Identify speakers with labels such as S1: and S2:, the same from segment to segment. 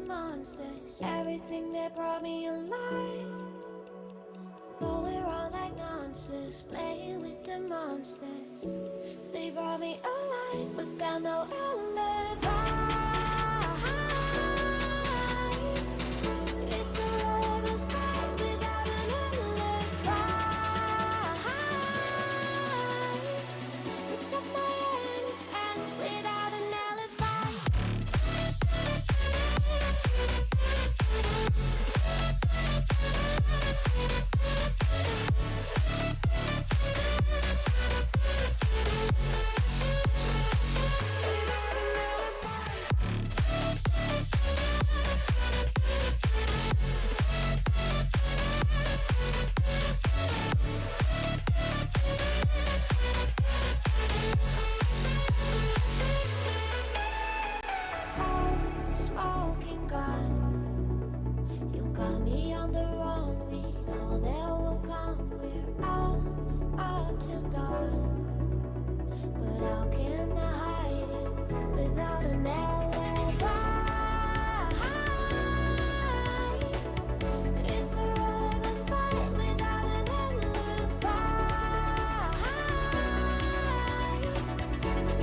S1: monsters, everything that brought me alive. Going around like monsters, playing with the monsters. They brought me alive, but got no alibi. It's a lover's fight without an alibi. It took my innocence without an alibi. Smoking gun, you got me on the run. We know that will come. We're out up till dawn. But how can I hide you without an alibi? It's a lover's fight without an alibi.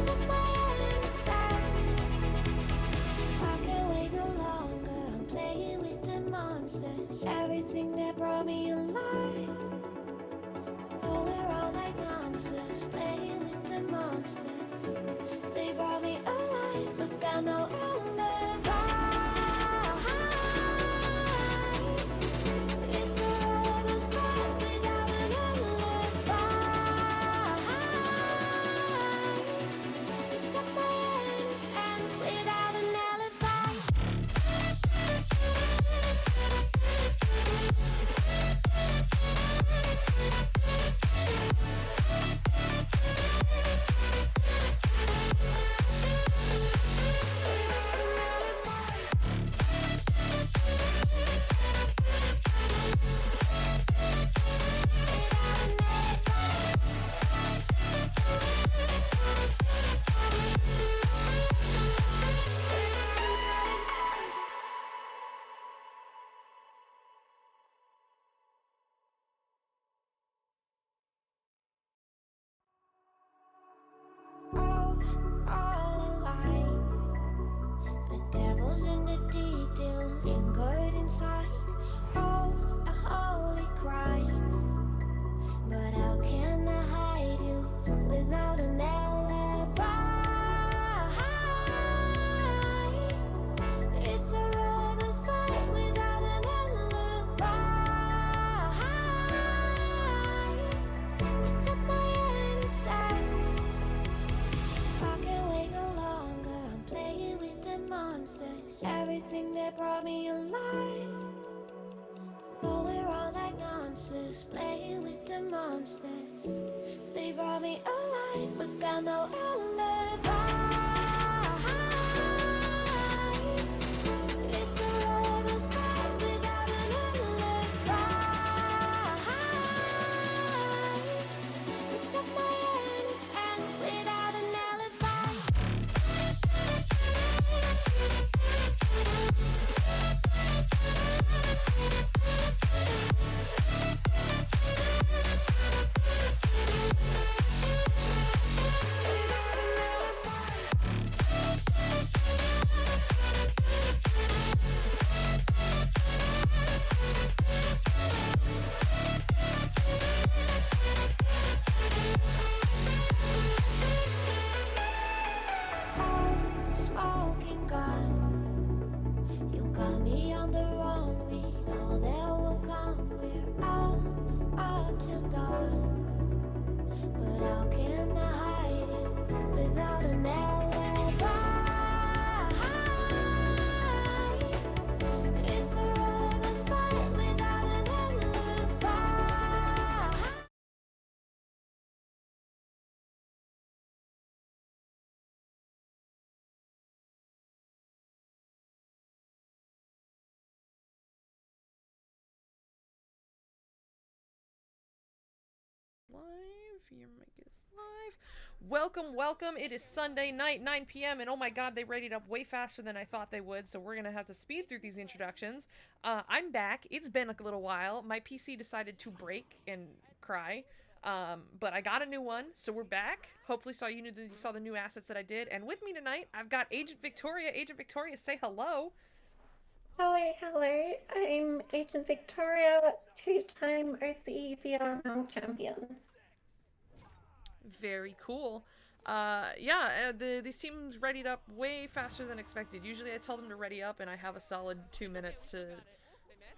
S1: Took my innocence. I can't wait no longer. I'm playing with the monsters, everything that brought me alive. Going around like monsters, playing with the monsters. They brought me alive, but got no alibi. It's a lover's fight without an alibi. It took my innocence without an alibi. All alive. The devil's in the detail, lingered inside. Oh, a holy crime. But how can I hide you without an alibi? It's a lover's fight without an alibi. It took my innocence. I can't wait no longer. I'm playing with the monsters, everything that brought me alive. Going around like monsters, playing with the monsters. They brought me alive, but got no alibi. It's a lover's fight without an alibi. It took my innocence without an alibi. Smoking gun, you got me on the run. We know that will come. We're out up till dawn. But how can I hide you without an alibi? It's a lover's fight without an alibi.
S2: Live. Your mic is live. Welcome, welcome. It is Sunday night, 9 p.m. And oh my god, they readied up way faster than I thought they would. So we're going to have to speed through these introductions. I'm back. It's been a little while. My PC decided to break and cry. But I got a new one, so we're back. Hopefully, you saw the new assets that I did. And with me tonight, I've got Agent Victoria. Agent Victoria, say hello.
S3: Hello, hello. I'm Agent Victoria, two-time OCE VR Male Champion.
S2: Very cool. Yeah, these teams readied up way faster than expected. Usually I tell them to ready up and I have a solid 2 minutes to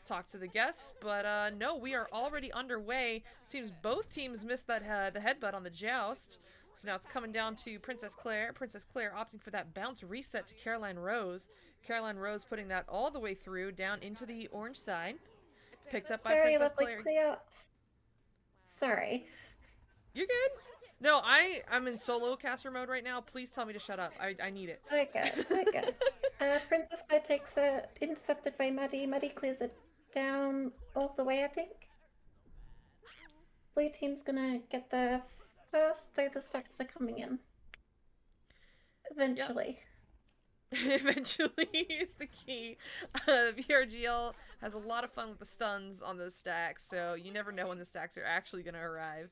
S2: talk to the guests, but no, we are already underway. Seems both teams missed the headbutt on the joust. So now it's coming down to Princess Claire. Princess Claire opting for that bounce reset to Caroline Rose. Caroline Rose putting that all the way through down into the orange side. Picked up by
S3: Very
S2: Princess
S3: lovely,
S2: Claire.
S3: clear. Sorry.
S2: You're good. No, I'm in solo caster mode right now. Please tell me to shut up. I need it.
S3: We're good, we're good. Princess Claire takes it, intercepted by Maddie. Maddie clears it down all the way, I think. Blue team's gonna get there first, though the stacks are coming in.
S2: Yep.
S3: Eventually.
S2: Eventually is the key. VRGL has a lot of fun with the stuns on those stacks, so you never know when the stacks are actually going to arrive.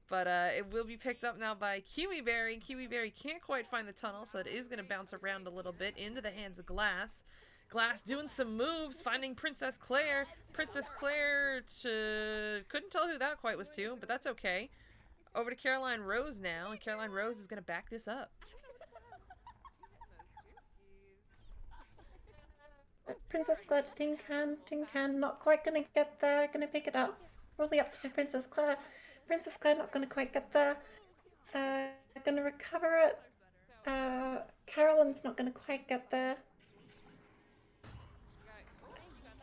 S2: But it will be picked up now by Kiwiberry. Kiwiberry can't quite find the tunnel, so it is going to bounce around a little bit into the hands of Glass. Glass doing some moves, finding Princess Claire. Princess Claire couldn't tell who that quite was to, but that's okay. Over to Caroline Rose now, and Caroline Rose is going to back this up.
S3: Princess Claire to Tin Can, not quite gonna get there, gonna pick it up. Probably up to Princess Claire. Princess Claire not gonna quite get there. Gonna recover it. Carolyn's not gonna quite get there.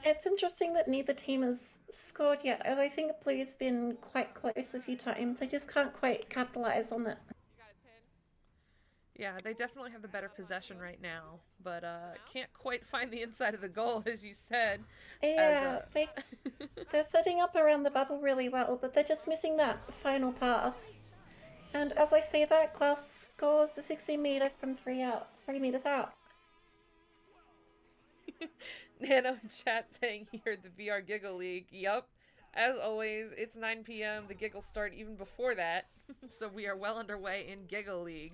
S3: It's interesting that neither team has scored yet, as I think Blue's been quite close a few times. They just can't quite capitalize on it.
S2: Yeah, they definitely have the better possession right now, but can't quite find the inside of the goal, as you said. As
S3: Yeah, they're setting up around the bubble really well, but they're just missing that final pass. And as I say that, Glass scores the 60-meter from 3 meters out.
S2: Nano in chat saying he heard the VR Giggle League. Yup. As always, it's 9 p.m. The giggles start even before that, so we are well underway in Giggle League.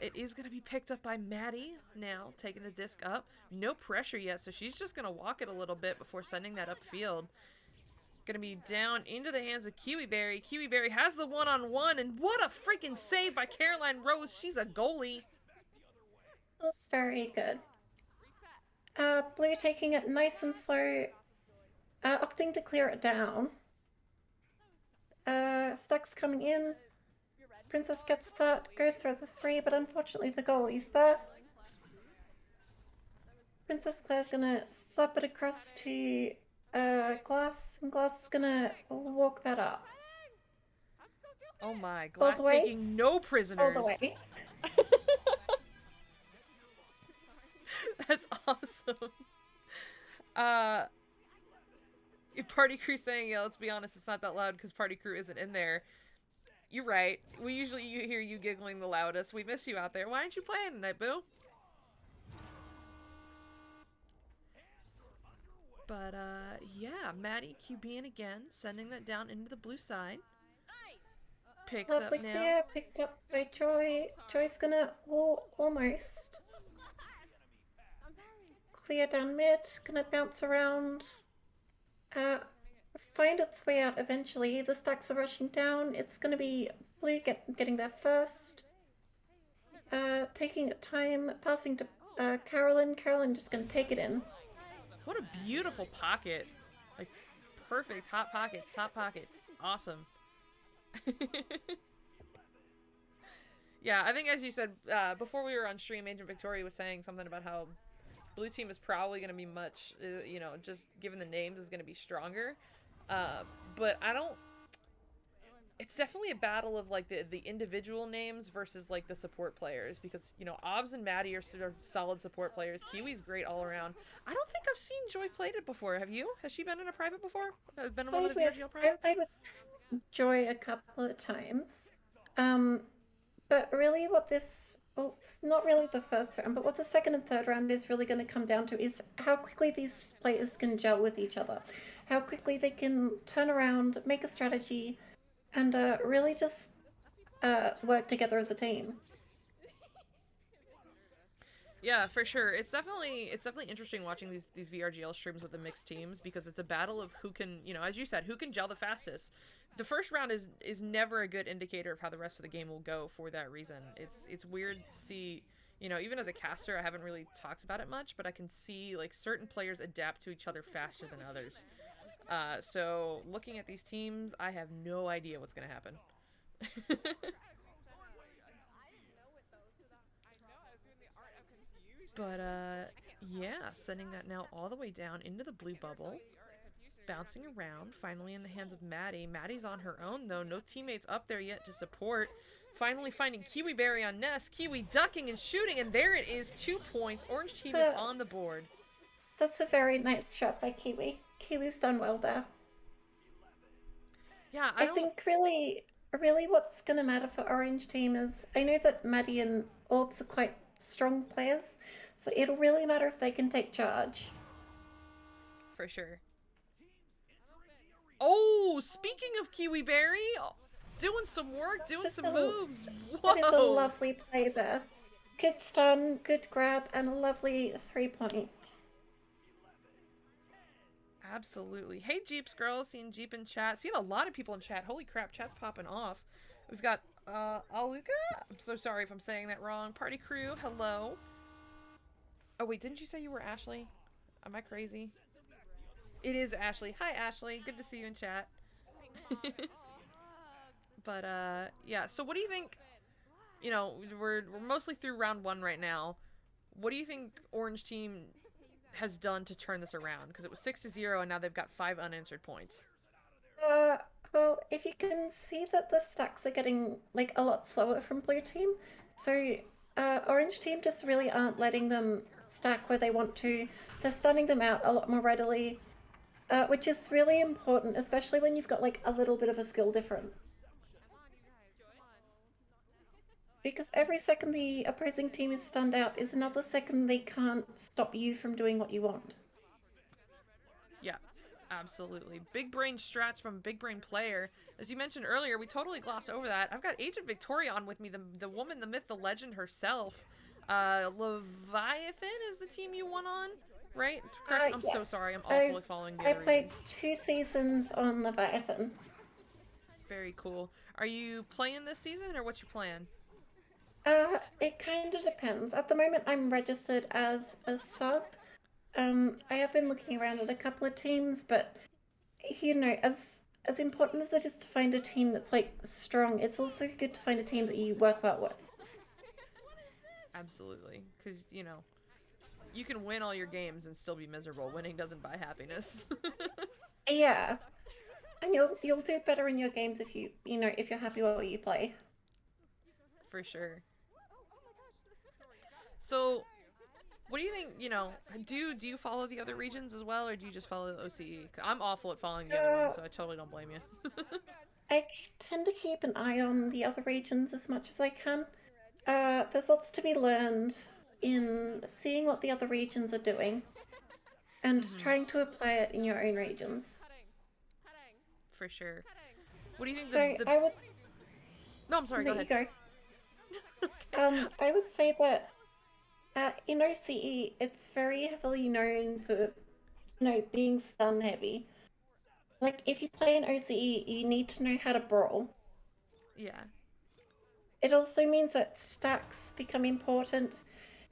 S2: It is going to be picked up by Maddie now, taking the disc up. No pressure yet, so she's just going to walk it a little bit before sending that upfield. Going to be down into the hands of Kiwiberry. Kiwiberry has the one-on-one, and what a freaking save by Caroline Rose. She's a goalie.
S3: That's very good. Blue taking it nice and slow, opting to clear it down. Stuck's coming in. Princess gets that, goes for the 3, but unfortunately the goalie's there. Princess Claire's gonna slap it across to Glass, and Glass is gonna walk that up.
S2: Oh my,
S3: All
S2: Glass
S3: the way.
S2: taking no
S3: All
S2: prisoners.
S3: the way.
S2: That's awesome. Party Crew saying, yeah, let's be honest, it's not that loud because Party Crew isn't in there. You're right. We usually hear you giggling the loudest. We miss you out there. Why aren't you playing tonight, boo? But, yeah, Maddie QBing again, sending that down into the blue side. Picked
S3: Lovely
S2: up now.
S3: clear, picked up by Joy. Joy's gonna almost clear down mid, gonna bounce around. Find its way out eventually. The stacks are rushing down. It's gonna be Blue getting there first. Taking time, passing to Carolyn. Carolyn just gonna take it in.
S2: What a beautiful pocket. Like, perfect. Hot pockets, top pocket. Awesome. Yeah, I think as you said, before we were on stream, Agent Victoria was saying something about how blue team is probably going to be much, just given the names, is going to be stronger. But it's definitely a battle of like the individual names versus like the support players because Obs and Maddie are sort of solid support players. Kiwi's great all around. I don't think I've seen Joy played it before. Have you? Has she been in a private before? Has been in one of the VRGL
S3: I've
S2: privates?
S3: played with Joy a couple of times. Um, but really, what this, well, it's not really the first round, but what the second and third round is really going to come down to is how quickly these players can gel with each other, how quickly they can turn around, make a strategy, and really just work together as a team.
S2: Yeah, for sure. It's definitely interesting watching these VRGL streams with the mixed teams because it's a battle of who can, as you said, who can gel the fastest. The first round is never a good indicator of how the rest of the game will go for that reason. It's weird to see, even as a caster, I haven't really talked about it much, but I can see like certain players adapt to each other faster than others. So looking at these teams, I have no idea what's gonna happen. But yeah, sending that now all the way down into the blue bubble, bouncing around, finally in the hands of Maddie. Maddie's on her own though, no teammates up there yet to support. Finally finding Kiwi Berry on Nest, Kiwi ducking and shooting, and there it is, 2 points. Orange team is
S3: The,
S2: on the board.
S3: that's a very nice shot by Kiwi. Kiwi's done well there.
S2: Yeah, I
S3: I
S2: don't.
S3: think really what's going to matter for Orange Team is I know that Maddie and Orbs are quite strong players, so it'll really matter if they can take charge.
S2: For sure. Oh, speaking of Kiwi Berry, doing some work, doing
S3: Just
S2: some
S3: a,
S2: moves.
S3: that is a
S2: Whoa!
S3: lovely play there. Good stun, good grab, and a lovely 3 point.
S2: Absolutely. Hey, Jeeps girls, seeing Jeep in chat. Seeing a lot of people in chat. Holy crap, chat's popping off. We've got Aluka. I'm so sorry if I'm saying that wrong. Party crew, hello. Oh wait, didn't you say you were Ashley? Am I crazy? It is Ashley. Hi Ashley. Good to see you in chat. But yeah. So what do you think? We're mostly through round one right now. What do you think Orange Team has done to turn this around? Because it was 6-0, and now they've got 5 unanswered points.
S3: Uh, well, if you can see that the stacks are getting like a lot slower from Blue Team, so Orange Team just really aren't letting them stack where they want to. They're stunning them out a lot more readily, which is really important, especially when you've got like a little bit of a skill difference. Because every second the opposing team is stunned out is another second they can't stop you from doing what you want.
S2: Yeah, absolutely. Big brain strats from Big Brain Player. As you mentioned earlier, we totally glossed over that. I've got Agent Victoria on with me, the woman, the myth, the legend herself. Leviathan is the team you won on, right? Correct. I'm so
S3: Yes.
S2: sorry. I'm awful at following the
S3: I
S2: other
S3: played
S2: regions.
S3: 2 seasons on Leviathan.
S2: Very cool. Are you playing this season, or what's your plan?
S3: It kind of depends. At the moment, I'm registered as a sub. I have been looking around at a couple of teams, but as important as it is to find a team that's like strong, it's also good to find a team that you work well with.
S2: Absolutely, because you can win all your games and still be miserable. Winning doesn't buy happiness.
S3: Yeah, and you'll do better in your games if if you're happy with what you play.
S2: For sure. So, what do you think? Do you follow the other regions as well, or do you just follow the OCE? I'm awful at following the other ones,
S3: Uh,
S2: so I totally don't blame you.
S3: I tend to keep an eye on the other regions as much as I can. There's lots to be learned in seeing what the other regions are doing and
S2: Hmm.
S3: trying to apply it in your own regions.
S2: For sure. What do you think
S3: So
S2: the?
S3: I would
S2: No, I'm sorry. Go
S3: let you
S2: ahead.
S3: go.
S2: Okay.
S3: I would say that in OCE, it's very heavily known for being stun heavy. Like if you play in OCE, you need to know how to brawl.
S2: Yeah.
S3: It also means that stacks become important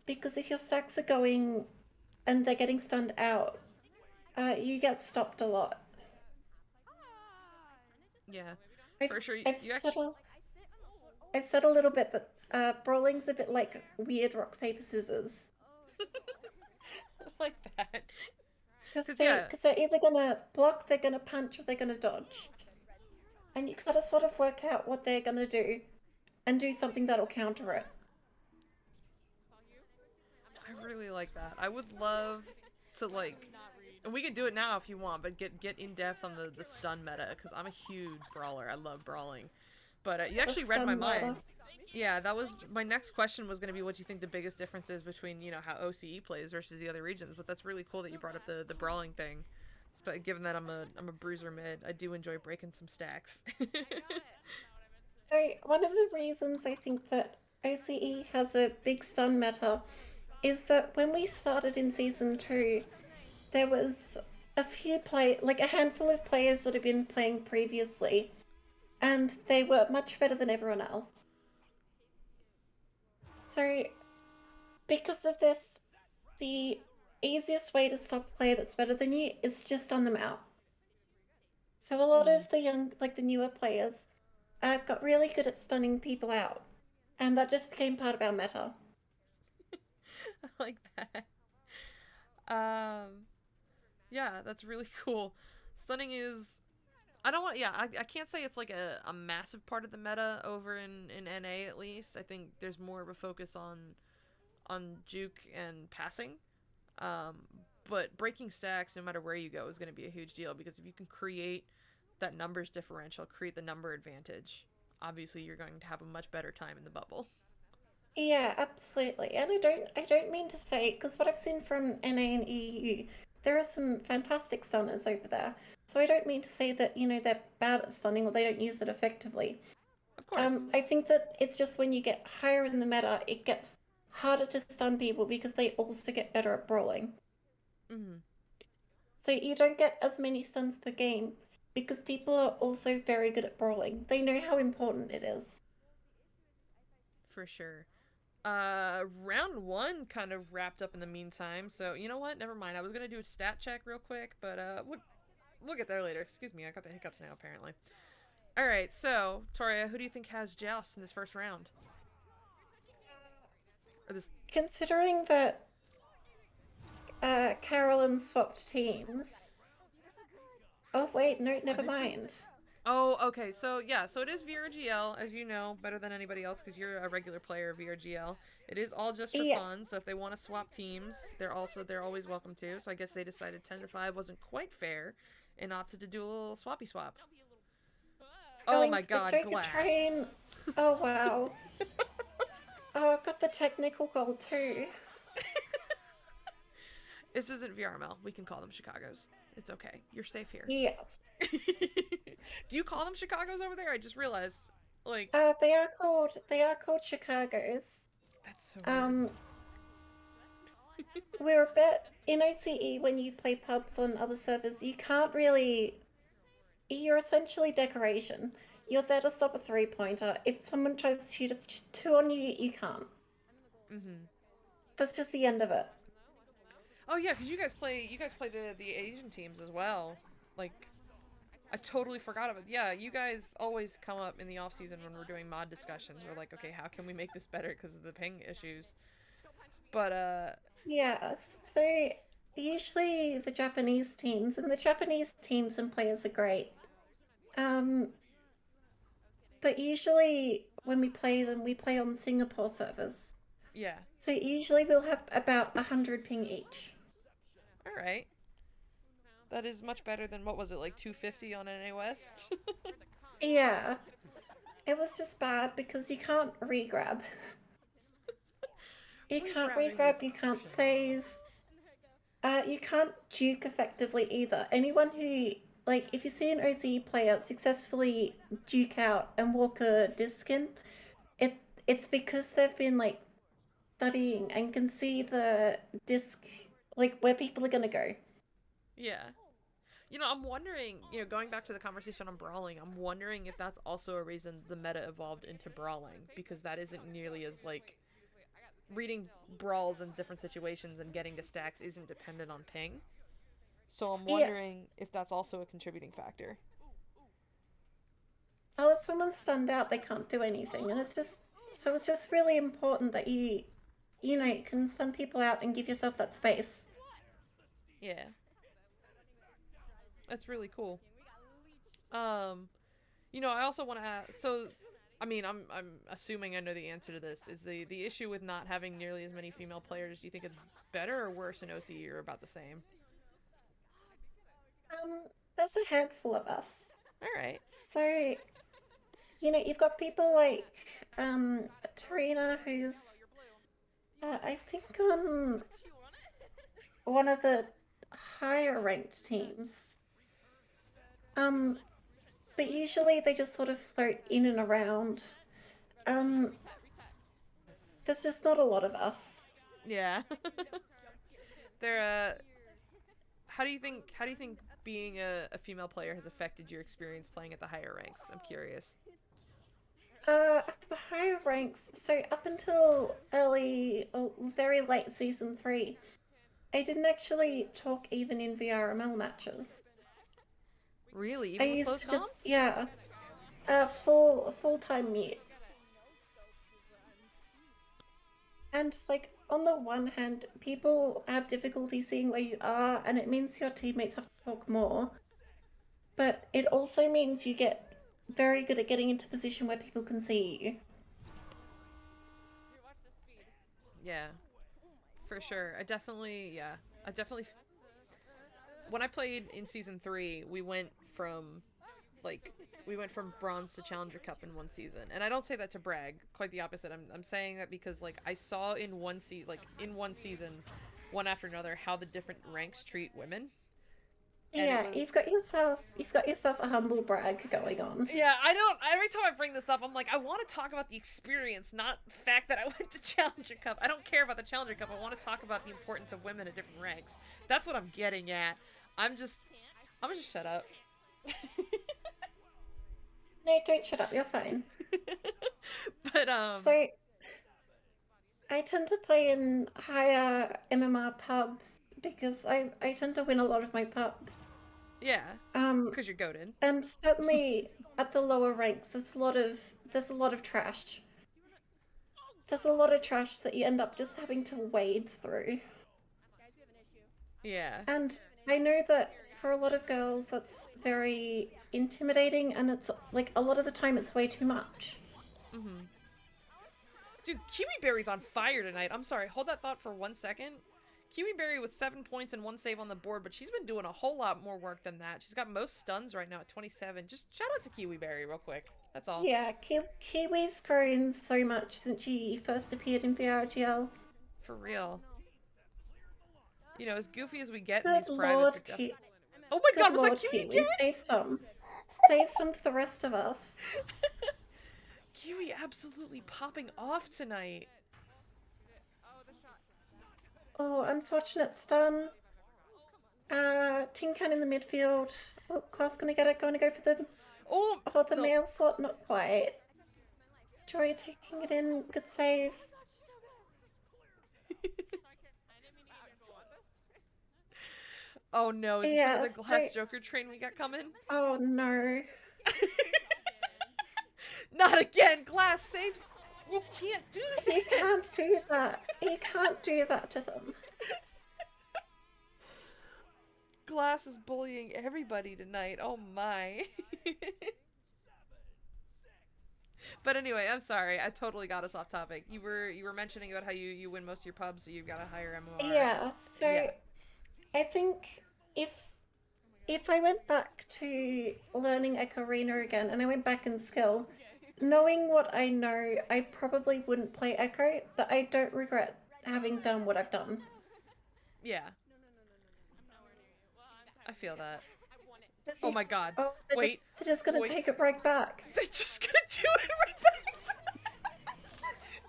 S3: because if your stacks are going and they're getting stunned out, you get stopped a lot.
S2: Yeah.
S3: I've,
S2: For sure.
S3: I've
S2: You
S3: said
S2: actually.
S3: a, I've said a little bit that brawling's a bit like weird rock paper scissors
S2: Like that.
S3: because
S2: Cause yeah.
S3: they're either gonna block, they're gonna punch, or they're gonna dodge. and you gotta sort of work out what they're gonna do and do something that'll counter it.
S2: I really like that. I would love to like, and we can do it now if you want, but get in depth on the stun meta because I'm a huge brawler. I love brawling. But you
S3: The
S2: actually read my
S3: stun
S2: mind.
S3: meta.
S2: Yeah, that was my next question was going to be what do you think the biggest difference is between, you know, how OCE plays versus the other regions, but that's really cool that you brought up the brawling thing. But given that I'm a bruiser mid, I do enjoy breaking some stacks.
S3: So one of the reasons I think that OCE has a big stun meta is that when we started in season 2, there was like a handful of players that had been playing previously, and they were much better than everyone else. So because of this, the easiest way to stop a player that's better than you is just stun them out. So a lot
S2: Mm,
S3: of the the newer players, got really good at stunning people out, and that just became part of our meta.
S2: I like that. Um, yeah, that's really cool. Stunning is I don't want. Yeah, I can't say it's like a massive part of the meta over in NA at least. I think there's more of a focus on juke and passing. Um, but breaking stacks, no matter where you go, is going to be a huge deal because if you can create that numbers differential, create the number advantage, obviously you're going to have a much better time in the bubble.
S3: Yeah, absolutely. And I don't mean to say, because what I've seen from NA and EU, there are some fantastic stunners over there. So I don't mean to say that, they're bad at stunning or they don't use it effectively.
S2: Of course.
S3: I think that it's just when you get higher in the meta, it gets harder to stun people because they also get better at brawling.
S2: Mm-hmm.
S3: So you don't get as many stuns per game because people are also very good at brawling. They know how important it is.
S2: For sure. Round one kind of wrapped up in the meantime. So you know what? Never mind. I was gonna do a stat check real quick, but we'll get there later. Excuse me. I got the hiccups now apparently. All right. So Toria, who do you think has Joust in this first round? Or this?
S3: Considering that Carolyn swapped teams. Oh wait, no,
S2: Are
S3: never
S2: they playing?
S3: mind.
S2: Oh, okay. So yeah, so it is VRGL, as you know better than anybody else because you're a regular player of VRGL. It is all just for
S3: Yes.
S2: fun. So if they want to swap teams, they're always welcome to. So I guess they decided 10-5 wasn't quite fair, and opted to do a little swappy swap. Oh
S3: Going
S2: my
S3: for the
S2: God,
S3: Joker
S2: glass.
S3: train. Oh wow. Oh, I got the technical goal too.
S2: This isn't VRML. We can call them Chicago's. It's okay. You're safe here.
S3: Yes.
S2: Do you call them Chicago's over there? I just realized. Like,
S3: They are called Chicago's.
S2: that's so weird.
S3: Um, we're a bit in OCE when you play pubs on other servers. You can't really. You're essentially decoration. You're there to stop a 3-pointer. If someone tries to shoot a two on you, you can't.
S2: Mm-hmm.
S3: That's just the end of it.
S2: Oh yeah, because you guys play the Asian teams as well. Like I totally forgot about. Yeah, you guys always come up in the off season when we're doing mod discussions. We're like, okay, how can we make this better because of the ping issues? But
S3: Yeah, so usually the Japanese teams and players are great. Um, but usually when we play them, we play on Singapore servers.
S2: yeah,
S3: So usually we'll have about 100 ping each.
S2: all right. That is much better than what was it like 250 on NA West?
S3: Yeah, it was just bad because you can't regrab. You can't
S2: Regrabbing is
S3: regrab, you can't
S2: optional.
S3: save. You can't juke effectively either. Anyone who, like, if you see an OCE player successfully duke out and walk a disc in, it it's because they've been like studying and can see the disc, like where people are gonna go.
S2: Yeah. You know, I'm wondering, going back to the conversation on brawling, I'm wondering if that's also a reason the meta evolved into brawling because that isn't nearly as like reading brawls in different situations and getting to stacks isn't dependent on ping. So I'm
S3: Yes.
S2: wondering if that's also a contributing factor.
S3: Well, if someone's stunned out, they can't do anything, and it's just really important that you can stun people out and give yourself that space.
S2: Yeah, that's really cool. Um, I also want to ask. So, I mean, I'm assuming I know the answer to this. Is the issue with not having nearly as many female players? Do you think it's better or worse in OCE or about the same?
S3: There's a handful of us.
S2: All right.
S3: So, you've got people like Tarina, who's I think on one of the higher ranked teams. Um, but usually they just sort of float in and around. Um, there's just not a lot of us.
S2: Yeah. They're how do you think being a female player has affected your experience playing at the higher ranks? I'm curious.
S3: At the higher ranks, so up until early or very late season 3, I didn't actually talk even in VRML matches.
S2: Really?
S3: I
S2: Even with
S3: used
S2: close
S3: to just,
S2: comps?
S3: yeah, full time mute. And like on the one hand, people have difficulty seeing where you are, and it means your teammates have to talk more. But it also means you get very good at getting into position where people can see you.
S2: Yeah, for sure. I definitely when I played in season 3, we went from bronze to challenger cup in one season. And I don't say that to brag, quite the opposite. I'm saying that because like I saw in one season, one after another, how the different ranks treat women. And it
S3: Yeah,
S2: was
S3: you've got yourself a humble brag going on.
S2: Yeah, I don't. Every time I bring this up, I'm like, I want to talk about the experience, not the fact that I went to Challenger Cup. I don't care about the Challenger Cup. I want to talk about the importance of women at different ranks. That's what I'm getting at. I'm just, I'm gonna just shut up.
S3: No, don't shut up, you're fine.
S2: But
S3: So I tend to play in higher MMR pubs because I tend to win a lot of my pubs.
S2: yeah,
S3: Um,
S2: because you're goaded.
S3: and certainly at the lower ranks, there's a lot of trash. There's a lot of trash that you end up just having to wade through.
S2: Yeah.
S3: And I know that for a lot of girls, that's very intimidating, and it's like a lot of the time it's way too much.
S2: Mm-hmm. Dude, Kiwi Berry's on fire tonight. I'm sorry. Hold that thought for 1 second. Kiwi Berry with 7 points and 1 save on the board, but she's been doing a whole lot more work than that. She's got most stuns right now at 27. Just shout out to Kiwi Berry real quick. That's all.
S3: Yeah, Kiwi's grown so much since she first appeared in VRGL.
S2: For real. As goofy as we get in
S3: Good
S2: these privates,
S3: lord,
S2: it Oh my
S3: Good
S2: god, was that
S3: lord,
S2: Kiwi
S3: Kiwi,
S2: again?
S3: save some. Save some for the rest of us.
S2: Kiwi absolutely popping off tonight.
S3: Oh, unfortunate stun. Tin Can in the midfield. Oh, Class gonna get it, gonna go for the
S2: Oh,
S3: the
S2: no.
S3: mail slot, not quite. Joy taking it in, good save.
S2: Oh no, is this
S3: Yeah,
S2: another glass Joker train we got coming?
S3: oh no.
S2: Not again, glass saves. You can't do that.
S3: You can't do that. You can't do that to them.
S2: Glass is bullying everybody tonight. Oh my. But anyway, I'm sorry. I totally got us off topic. You were mentioning about how you win most of your pubs, so you've got a higher MMR.
S3: Yeah, so
S2: Yeah.
S3: I think if if I went back to learning Echoarena again and I went back in skill, knowing what I know, I probably wouldn't play Echo, but I don't regret having done what I've done.
S2: Yeah. I feel that.
S3: Does
S2: Oh
S3: he-
S2: my god.
S3: Oh,
S2: Wait.
S3: they're just gonna
S2: Wait.
S3: take it right back.
S2: They're just gonna do it right back.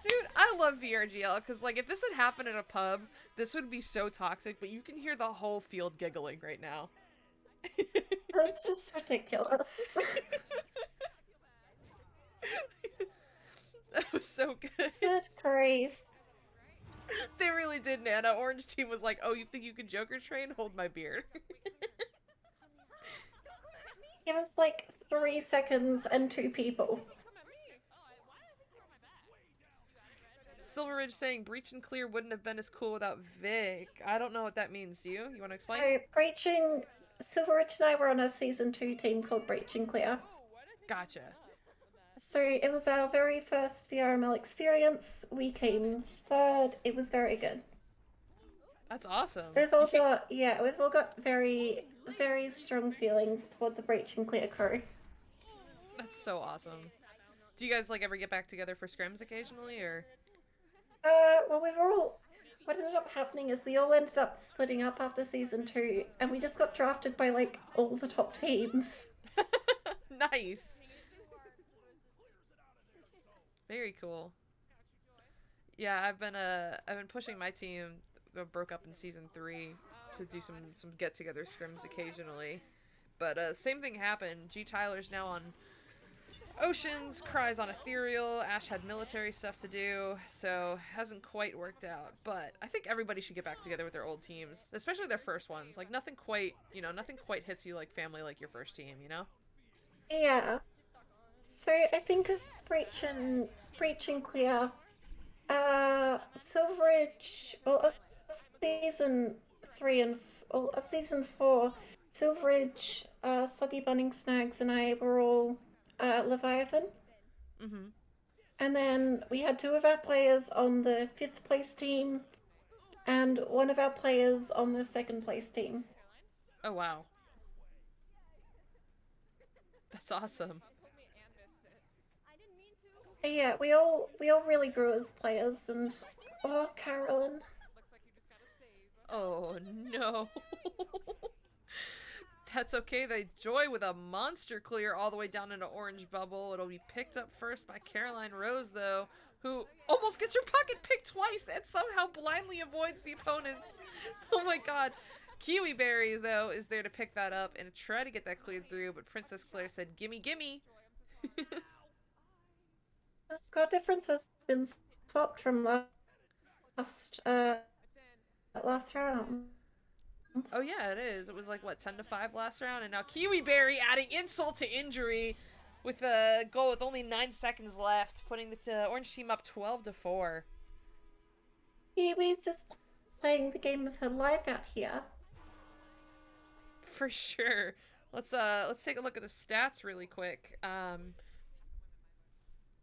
S2: Dude, I love VRGL because, like, if this had happened in a pub, this would be so toxic, but you can hear the whole field giggling right now.
S3: That's just ridiculous.
S2: That was so good.
S3: Good grief.
S2: They really did, Nana. Orange team was like, oh, you think you can Joker train? Hold my beer.
S3: It was like 3 seconds and 2 people.
S2: Silver Ridge saying Breach and Clear wouldn't have been as cool without Vic. I don't know what that means. Do you? You want to explain?
S3: So, Silver Ridge and I were on a season 2 team called Breach and Clear.
S2: Gotcha.
S3: So it was our very first VRML experience. We came third. It was very good.
S2: That's awesome.
S3: We've all got we've all got very very strong feelings towards the Breach and Clear crew.
S2: That's so awesome. Do you guys like ever get back together for scrims occasionally, or?
S3: Well, we've all. What ended up happening is we all ended up splitting up after season 2, and we just got drafted by like all the top teams.
S2: Nice. Very cool. Yeah, I've been pushing my team that broke up in season 3 to do some get together scrims occasionally. But same thing happened. G Tyler's now on Oceans, Cry's on Ethereal, Ash had military stuff to do, so hasn't quite worked out. But I think everybody should get back together with their old teams, especially their first ones. Like nothing quite, nothing quite hits you like family like your first team, you know?
S3: Yeah. So I think of Breach and Clear. Silveridge. Well, of season 3 and of season 4, Silveridge, Soggy Bunning Snags, and I were all Leviathan.
S2: Mm-hmm.
S3: And then we had 2 of our players on the 5th place team, and 1 of our players on the 2nd place team.
S2: Oh wow. That's awesome.
S3: Yeah, we all really grew as players, and oh, Carolyn.
S2: Oh no. That's okay. They Joy with a monster clear all the way down into Orange Bubble. It'll be picked up first by Caroline Rose, though, who almost gets her pocket picked twice and somehow blindly avoids the opponents. Oh my god. Kiwi Berry, though, is there to pick that up and try to get that cleared through, but Princess Claire said, gimme, gimme.
S3: The score difference has been swapped from last round.
S2: Oh yeah, it is. It was like, what, 10-5 last round? And now Kiwi Berry adding insult to injury with a goal with only 9 seconds left, putting the Orange team up 12-4.
S3: Kiwi's just playing the game of her life out here.
S2: For sure. Let's take a look at the stats really quick.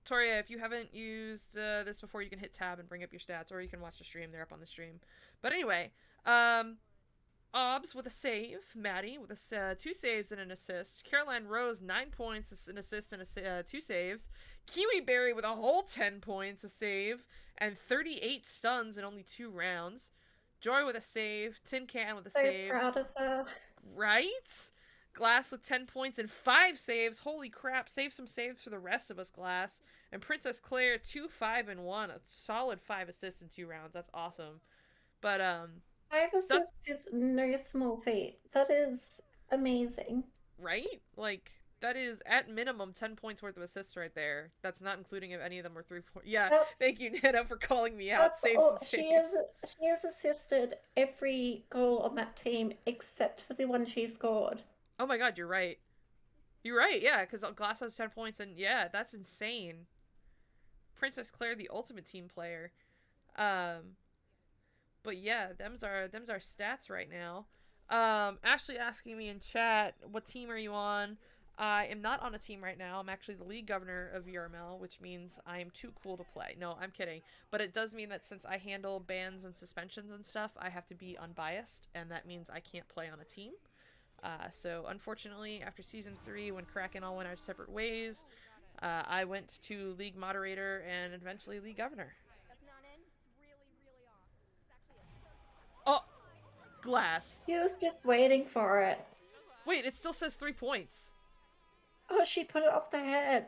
S2: Toria, if you haven't used this before, you can hit tab and bring up your stats, or you can watch the stream. They're up on the stream. But anyway, Obs with a save, Maddie with 2 saves and an assist, Caroline Rose 9 points, an assist and 2 saves, Kiwi Berry with a whole 10 points, a save, and 38 stuns in only 2 rounds, Joy with a save, Tin Can with a
S3: So
S2: save.
S3: proud of her.
S2: Right? Glass with 10 points and 5 saves. Holy crap, save some saves for the rest of us, Glass. And Princess Claire 2, 5, and 1. A solid 5 assists in 2 rounds. That's awesome. But
S3: 5 assists is no small feat. That is amazing.
S2: Right? Like, that is at minimum 10 points worth of assists right there. That's not including if any of them were 3 points. Yeah, thank you, Nana, for calling me out.
S3: That's
S2: Save
S3: all.
S2: some saves.
S3: She has assisted every goal on that team except for the one she scored.
S2: Oh my god, you're right. You're right, yeah, because Glass has 10 points, and yeah, that's insane. Princess Claire, the ultimate team player. But yeah, them's our stats right now. Ashley asking me in chat, what team are you on? I am not on a team right now. I'm actually the league governor of VRML, which means I am too cool to play. No, I'm kidding. But it does mean that since I handle bans and suspensions and stuff, I have to be unbiased, and that means I can't play on a team. So unfortunately, after season 3, when Kraken all went our separate ways, I went to league moderator and eventually league governor. Oh, Glass.
S3: She was just waiting for it.
S2: Wait, it still says 3 points.
S3: Oh, she put it off the head.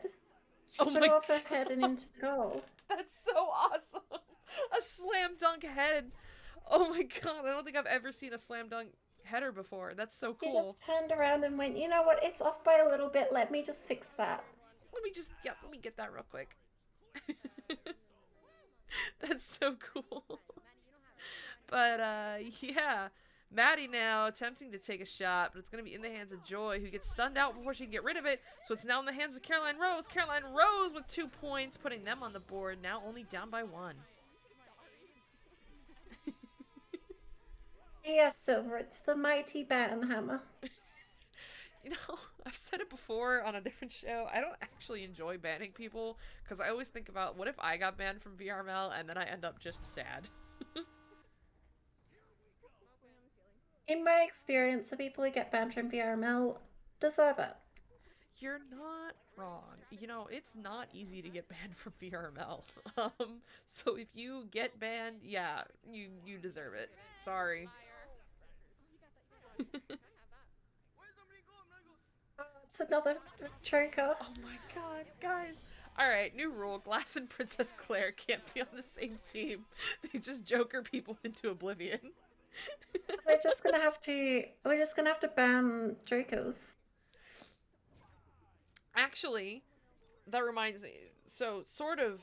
S3: She put it off her head and into the goal.
S2: That's so awesome. A slam dunk head. Oh my god, I don't think I've ever seen a slam dunk header before. That's so cool.
S3: She just turned around and went, you know what, it's off by a little bit, let me just fix that.
S2: Let me get that real quick. That's so cool. But yeah, Maddie now attempting to take a shot, but it's going to be in the hands of Joy, who gets stunned out before she can get rid of it. So it's now in the hands of Caroline Rose. Caroline Rose with 2 points, putting them on the board, now only down by 1.
S3: Yes, Silver, it's the mighty Banhammer.
S2: You know, I I've said it before on a different show. I don't actually enjoy banning people because I always think about what if I got banned from VRML and then I end up just sad.
S3: In my experience, the people who get banned from VRML deserve it.
S2: You're not wrong. You know, it's not easy to get banned from VRML. So if you get banned, yeah, you deserve it. Sorry.
S3: Oh, it's another joker.
S2: Oh my god, guys. Alright, new rule. Glass and Princess Claire can't be on the same team. They just joker people into oblivion.
S3: We're just gonna have to. We're just gonna have to ban jokers.
S2: Actually, that reminds me. So, sort of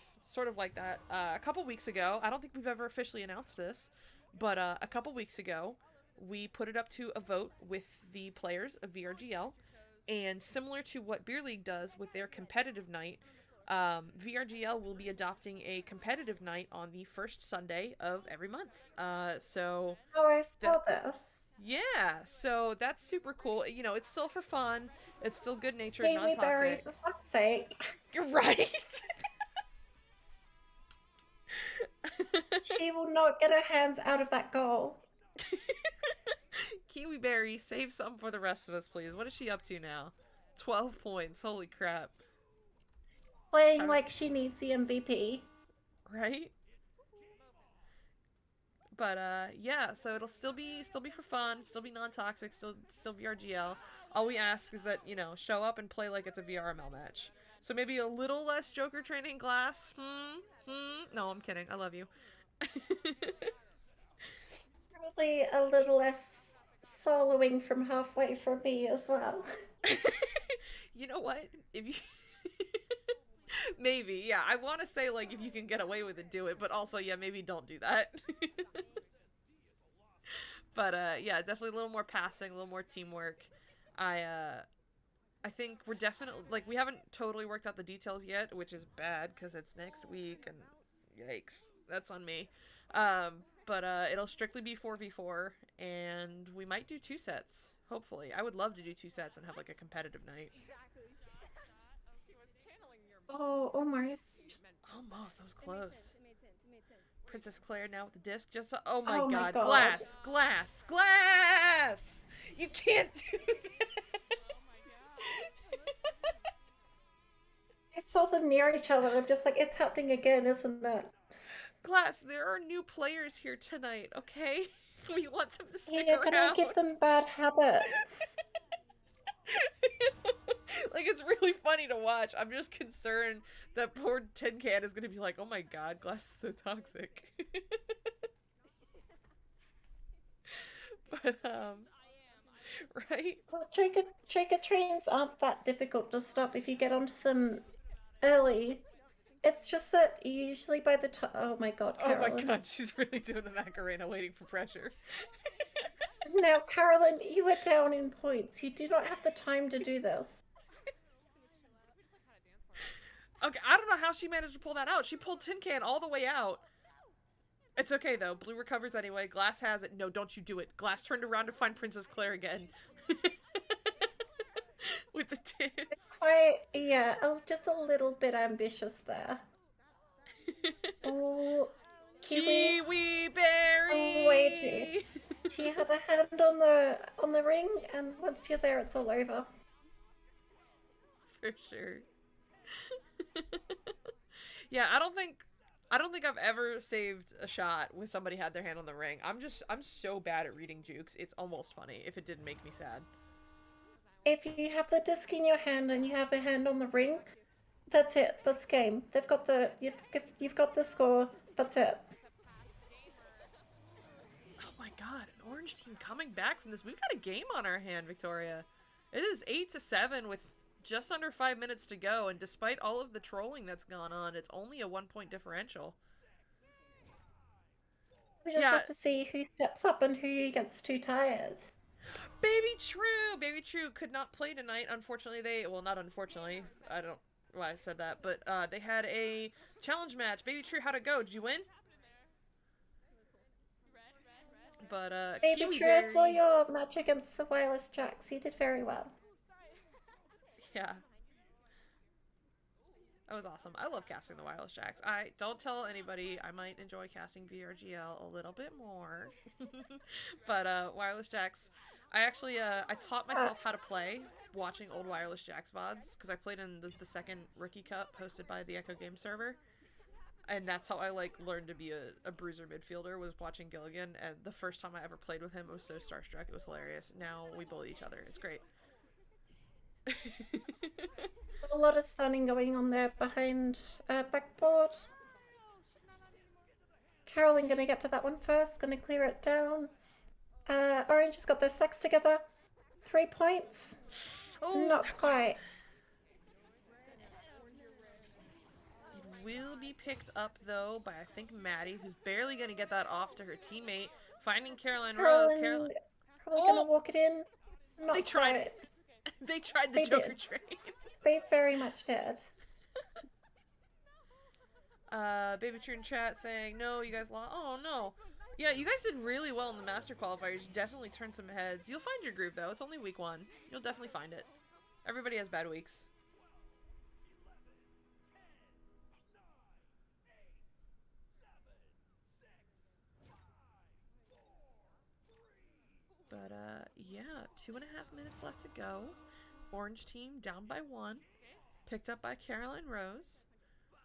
S2: like that. A couple weeks ago, I don't think we've ever officially announced this, but a couple weeks ago, we put it up to a vote with the players of VRGL, and similar to what Beer League does with their competitive night, VRGL will be adopting a competitive night on the first Sunday of every month. So
S3: Oh, I
S2: that,
S3: saw this.
S2: yeah, so that's super cool. You know, it's still for fun. It's still good natured, non
S3: Kiwi Berry,
S2: toxic.
S3: for fuck's sake.
S2: You're right.
S3: She will not get her hands out of that goal.
S2: Kiwi Berry, save some for the rest of us, please. What is she up to now? 12 points. Holy crap.
S3: Playing like she needs the MVP.
S2: Right? But yeah, so it'll still be for fun, still be non-toxic, still VRGL. All we ask is that, you know, show up and play like it's a VRML match. So maybe a little less Joker training Glass. No, I'm kidding. I love you.
S3: Probably a little less soloing from halfway for me as well.
S2: You know what? If you maybe, yeah, I want to say like if you can get away with it, do it, but also yeah, maybe don't do that. But yeah, definitely a little more passing, a little more teamwork. I think we're definitely like we haven't totally worked out the details yet, which is bad because it's next week and yikes, that's on me. But it'll strictly be 4v4 and we might do 2 sets. Hopefully, I would love to do 2 sets and have like a competitive night.
S3: Oh, almost.
S2: Almost, that was close. Princess Claire now with the disc. Just oh my
S3: Oh my
S2: god,
S3: God.
S2: glass, glass, glass! You can't do that.
S3: I saw them near each other. I'm just like, it's happening again, isn't it?
S2: Glass, there are new players here tonight. Okay, we want them to stick
S3: You're gonna
S2: around.
S3: give them bad habits.
S2: Like it's really funny to watch. I'm just concerned that poor Tin Can is gonna be like, oh my god, Glass is so toxic. But right?
S3: Well, trigger trains aren't that difficult to stop if you get onto them early. It's just that usually by the time. Oh my God, Carolyn.
S2: Oh my god, she's really doing the Macarena waiting for pressure.
S3: Now, Carolyn, you are down in points. You do not have the time to do this.
S2: Okay, I don't know how she managed to pull that out. She pulled Tin Can all the way out. It's okay though. Blue recovers anyway. Glass has it. No, don't you do it. Glass turned around to find Princess Claire again. With the disc.
S3: Yeah, just a little bit ambitious there. Oh,
S2: Kiwi Berry!
S3: Oh, way too. She had a hand on the ring, and once you're there, it's all over.
S2: For sure. Yeah, I don't think I've ever saved a shot with somebody had their hand on the ring. I'm so bad at reading jukes. It's almost funny if it didn't make me sad.
S3: If you have the disc in your hand and you have a hand on the ring, that's it. That's game. They've got you've got the score. That's it.
S2: Oh my god, an orange team coming back from this. We've got a game on our hand, Victoria. It is 8-7 with just under 5 minutes to go, and despite all of the trolling that's gone on, it's only a 1-point differential.
S3: We just have to see who steps up and who gets too tired.
S2: Baby True could not play tonight. Unfortunately, well, not unfortunately. I don't know why I said that, but they had a challenge match. Baby True, how'd it go? Did you win? But
S3: Baby
S2: Kiwi
S3: True, I saw
S2: Berry...
S3: your match against the Wireless Jacks. You did very well.
S2: Yeah. That was awesome. I love casting the Wireless Jacks. I don't tell anybody. I might enjoy casting VRGL a little bit more. But Wireless Jacks, I actually I taught myself how to play watching old Wireless Jacks VODs because I played in the second Rookie Cup hosted by the Echo Game server. And that's how I like learned to be a bruiser midfielder, was watching Gilligan. And the first time I ever played with him, I was so starstruck. It was hilarious. Now we bully each other. It's great.
S3: A lot of stunning going on there behind backboard. Carolyn gonna get to that one first, gonna clear it down. Orange has got their stacks together. 3 points.
S2: Oh,
S3: Not quite.
S2: It will be picked up though by I think Maddie, who's barely gonna get that off to her teammate. Finding Caroline Rose. Caroline
S3: probably gonna walk it in. Not
S2: They tried
S3: quite.
S2: it. They tried the
S3: They
S2: Joker
S3: did.
S2: train.
S3: They very much did.
S2: Baby True in chat saying, no, you guys lost. Oh, no. Yeah, you guys did really well in the Master Qualifiers. You definitely turned some heads. You'll find your groove, though. It's only week 1. You'll definitely find it. Everybody has bad weeks. But, yeah, 2.5 minutes left to go. Orange team down by 1. Picked up by Caroline Rose.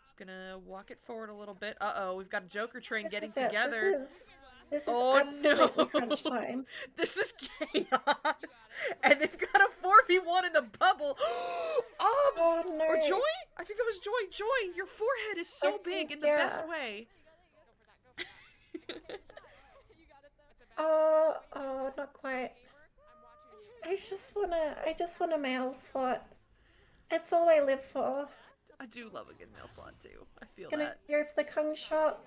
S2: Just gonna walk it forward a little bit. Uh-oh, we've got a Joker train getting together.
S3: This is absolutely
S2: no.
S3: crunch time.
S2: This is chaos. And they've got a 4v1 in the bubble. Obs!
S3: Oh, no.
S2: Or Joy? I think that was Joy. Joy, your forehead is so big in the best way.
S3: Oh, not quite. I just want a male slot. It's all I live for.
S2: I do love a good nail slot too. I feel
S3: Gonna
S2: that.
S3: go for the Kung shot.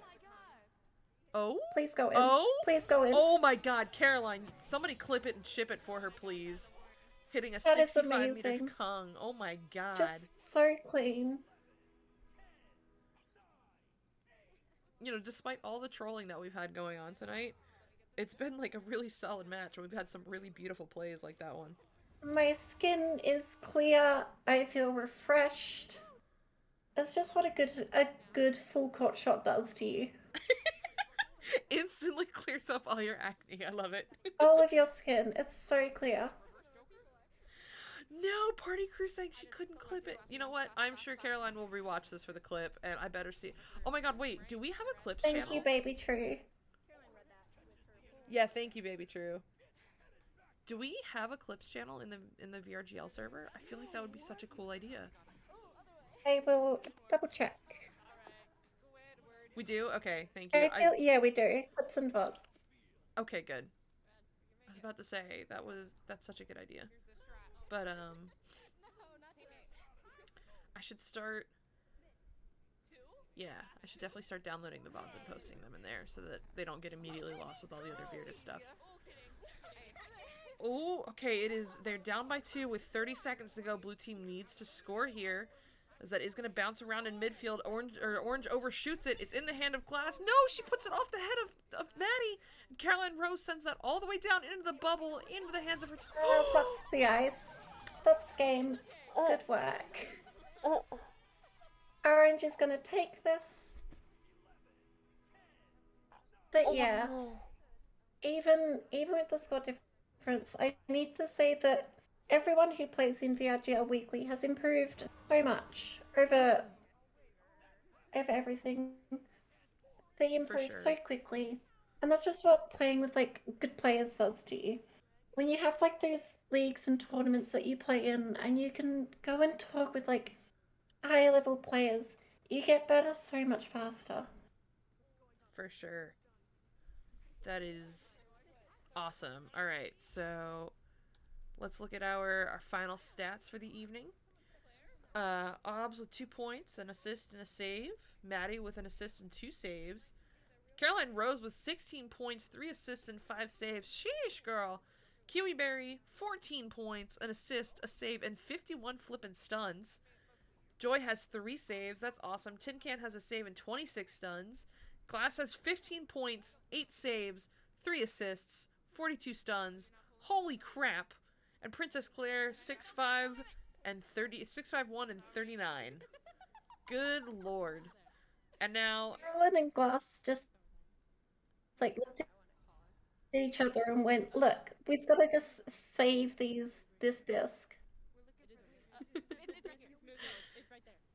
S2: Oh?
S3: Please go in.
S2: Oh?
S3: Please go in.
S2: Oh my god, Caroline. Somebody clip it and ship it for her, please. Hitting a
S3: That is
S2: 65-meter
S3: amazing.
S2: Kung. Oh my god.
S3: Just so clean.
S2: You know, despite all the trolling that we've had going on tonight, it's been like a really solid match. We've had some really beautiful plays like that one.
S3: My skin is clear. I feel refreshed. That's just what a good full court shot does to you.
S2: Instantly clears up all your acne. I love it.
S3: All of your skin. It's so clear.
S2: No, Party Crew saying she couldn't clip it. You know what? I'm sure Caroline will rewatch this for the clip, and I better see. Oh my god, wait. Do we have a clips channel?
S3: Thank you, Baby True.
S2: Yeah, thank you, Baby True. Do we have a clips channel in the VRGL server? I feel like that would be such a cool idea.
S3: I will double check.
S2: We do? Okay, thank you.
S3: Yeah, we do. Clips and VODs.
S2: Okay, good. I was about to say, that's such a good idea. But, I should start... Yeah, I should definitely start downloading the VODs and posting them in there so that they don't get immediately lost with all the other weirdest stuff. Oh, okay, they're down by 2 with 30 seconds to go. Blue team needs to score here, as that is going to bounce around in midfield. Orange overshoots it. It's in the hand of Glass. No, she puts it off the head of Maddie. And Caroline Rose sends that all the way down into the bubble, into the hands of her...
S3: Oh, that's the ice. That's game. Good work. Orange is gonna take this. But yeah, even with the score difference, I need to say that everyone who plays in VRGL weekly has improved so much over everything. They improve so quickly, and that's just what playing with like good players does to you. When you have like those leagues and tournaments that you play in, and you can go and talk with like high level players, you get better so much faster.
S2: For sure. That is awesome. Alright, so let's look at our final stats for the evening. Obs with 2 points, an assist and a save. Maddie with an assist and 2 saves. Caroline Rose with 16 points, 3 assists and 5 saves. Sheesh, girl. Kiwi Berry, 14 points, an assist, a save, and 51 flippin' stuns. Joy has 3 saves. That's awesome. Tin Can has a save and 26 stuns. Glass has 15 points, 8 saves, 3 assists, 42 stuns. Holy crap. And Princess Claire, 6'5", and 651 and 39. Good lord. And now
S3: Carolyn and Glass just like looked at each other and went, "Look, we've got to just save this disc."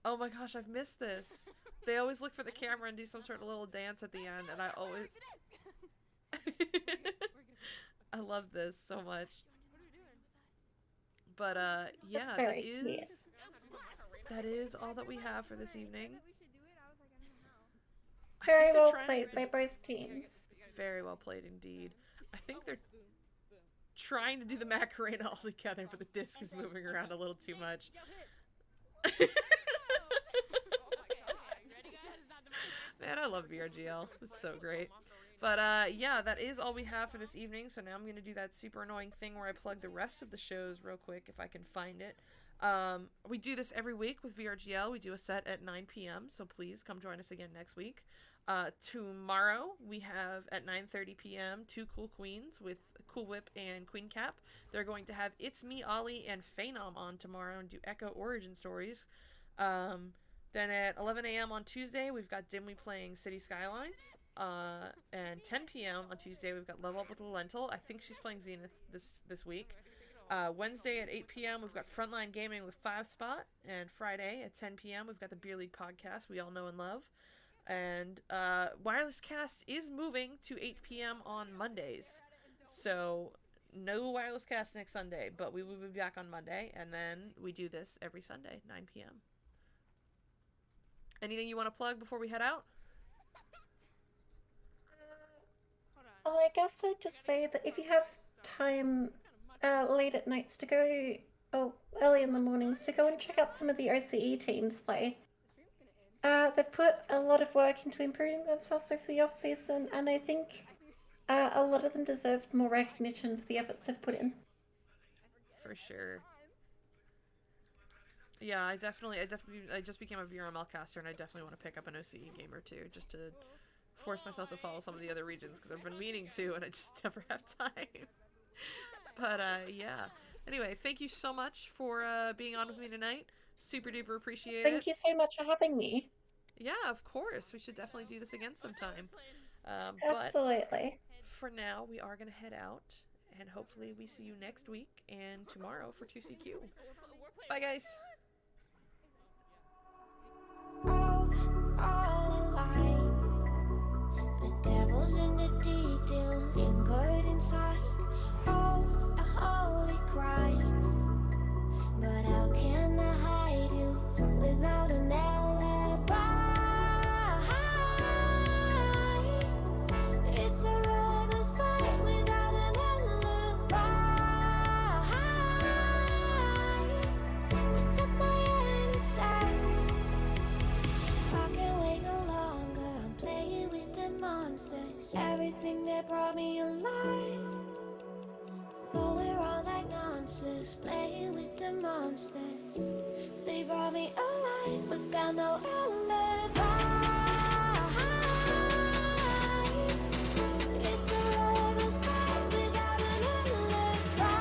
S2: oh my gosh, I've missed this. They always look for the camera and do some sort of little dance at the end, and I always I love this so much. But yeah,
S3: That's very cute.
S2: that is all that we have for this evening. I
S3: Very
S2: think they're
S3: well
S2: trying to
S3: played
S2: do
S3: by both teams.
S2: very well played indeed. I think they're trying to do the Macarena all together, but the disc is moving around a little too much. Man, I love VRGL. It's so great. But yeah, that is all we have for this evening. So now I'm going to do that super annoying thing where I plug the rest of the shows real quick if I can find it. We do this every week with VRGL. We do a set at 9 p.m. So please come join us again next week. Tomorrow we have at 9:30 p.m. Two Cool Queens with Cool Whip and Queen Cap. They're going to have It's Me, Ollie, and Phenom on tomorrow and do Echo Origin Stories. Then at 11 a.m. on Tuesday, we've got Dimly playing City Skylines. And 10 p.m. on Tuesday, we've got Level Up with the Lentil. I think she's playing Zenith this week. Wednesday at 8 p.m., we've got Frontline Gaming with 5 Spot. And Friday at 10 p.m., we've got the Beer League podcast we all know and love. And Wireless Cast is moving to 8 p.m. on Mondays. So no Wireless Cast next Sunday, but we will be back on Monday. And then we do this every Sunday, 9 p.m. Anything you want to plug before we head out?
S3: Well, I guess I'd just say that if you have time late at nights to go, or early in the mornings to go and check out some of the OCE teams play. They've put a lot of work into improving themselves over the off-season, and I think a lot of them deserved more recognition for the efforts they've put in.
S2: For sure. Yeah, I just became a VRML caster, and I definitely want to pick up an OCE game or two, just to force myself to follow some of the other regions, because I've been meaning to, and I just never have time. But, yeah. Anyway, thank you so much for being on with me tonight. Super duper appreciate it.
S3: Thank you so much for having me.
S2: Yeah, of course. We should definitely do this again sometime.
S3: Absolutely.
S2: But for now, we are going to head out, and hopefully we see you next week and tomorrow for 2CQ. Bye, guys.
S1: All alive. The devil's in the detail, lingered inside. Oh, a holy crime. But how can I hide you without an alibi? It's a lover's fight without an alibi. You took my innocence. I can't wait no longer. I'm playing with the monsters. Everything that brought me alive. Going wrong like nonsense. Playing with the monsters. They brought me alive, but got no alibi. It's a lover's fight without an alibi.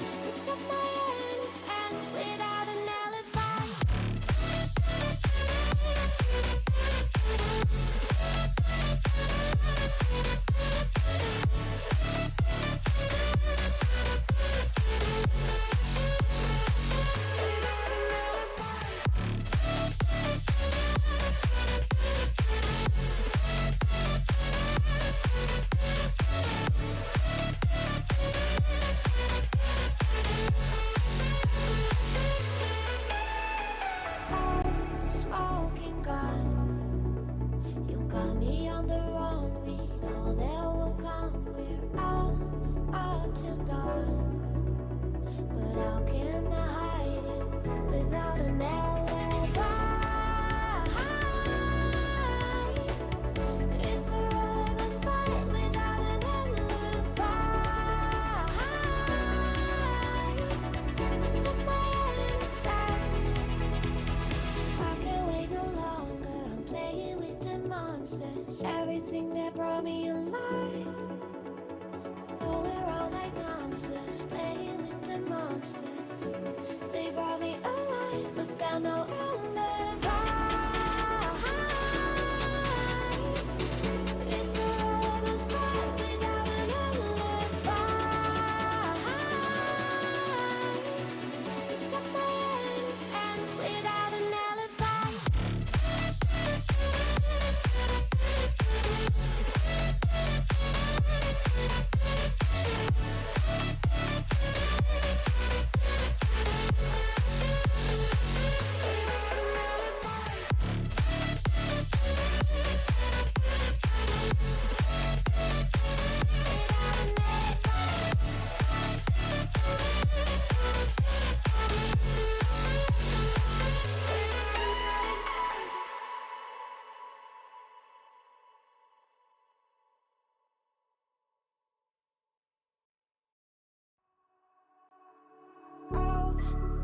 S1: You took my innocence without an alibi. Smoking gun, you got me on the run. We know that will come. We're out up till dawn. But how can I hide you without an alibi? It's a lover's fight without an alibi. Took my innocence. I can't wait no longer. I'm playing with the monsters. Everything that brought me alive. Oh, we're around like monsters, playing with the monsters. They brought me alive, but got no alibi. It's a rebel spot without an alibi. Took my hands without an alibi.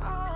S1: Oh,